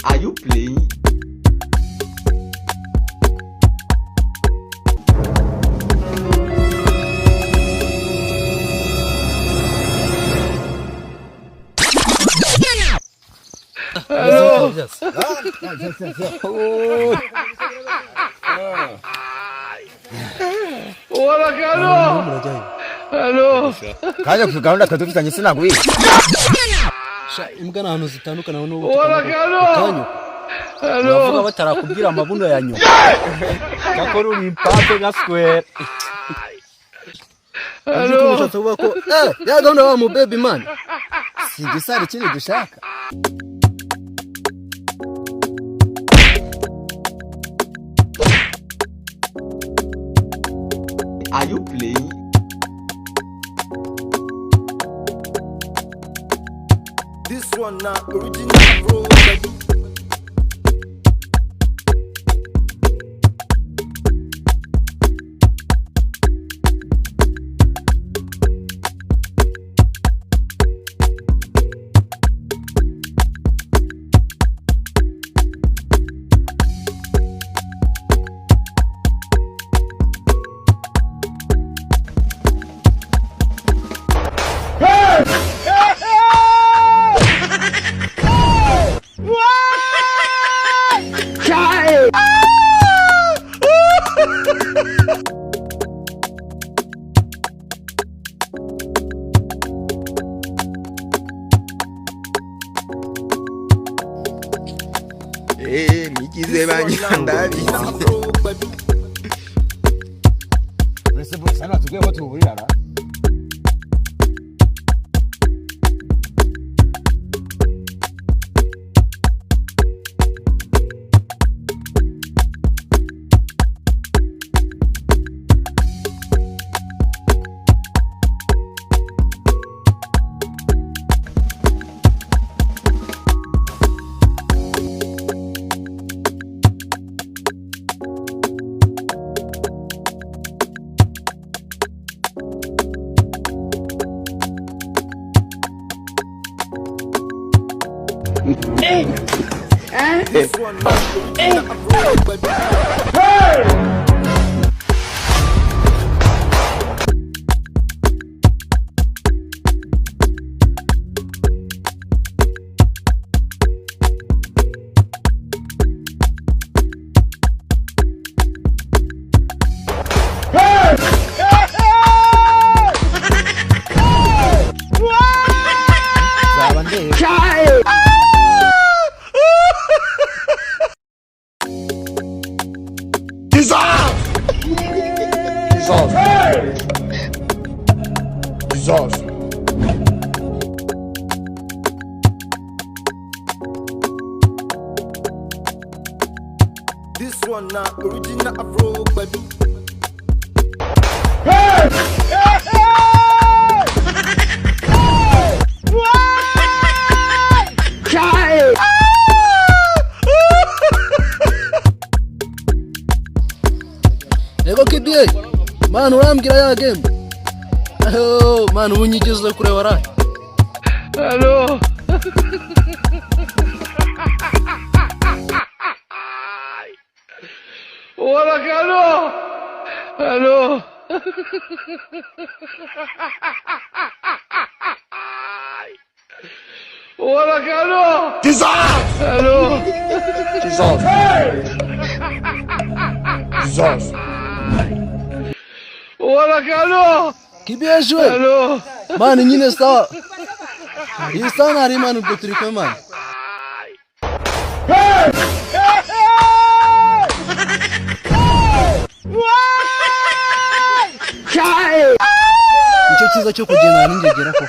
Are you playing? Hello. Wala kano. Hello. Kaje kuganda kadufitanye sinaguye. Sha imbwa nahantu zitandukana no Wala kano. Hello. bavuga batarakubwira amabuno ya nyuma. Kakoro uri impate na square. Hello. Mushatse kuvuga ko ya gahunda wa mu baby man. Si gisari kiri dushaka. Are you playing? This one now original bro. Nikize banyandari. Wese bo sana tugiye ko tuburira. This one now original bro. Jesus. This one now original bro baby. Ego kidie. Man urambwira ya game. Oh, man unyigeze kure wara. Hello. Wala kano. Hello. Wala kano. Jesus. Hello. Jesus. Jesus. Wala kano. Kibie shwe. Hello. Man nyine sawa. Hii sana ari man ubwo turi kwa man. Nicyo cyiza cyo kugenda ninjye gera ko.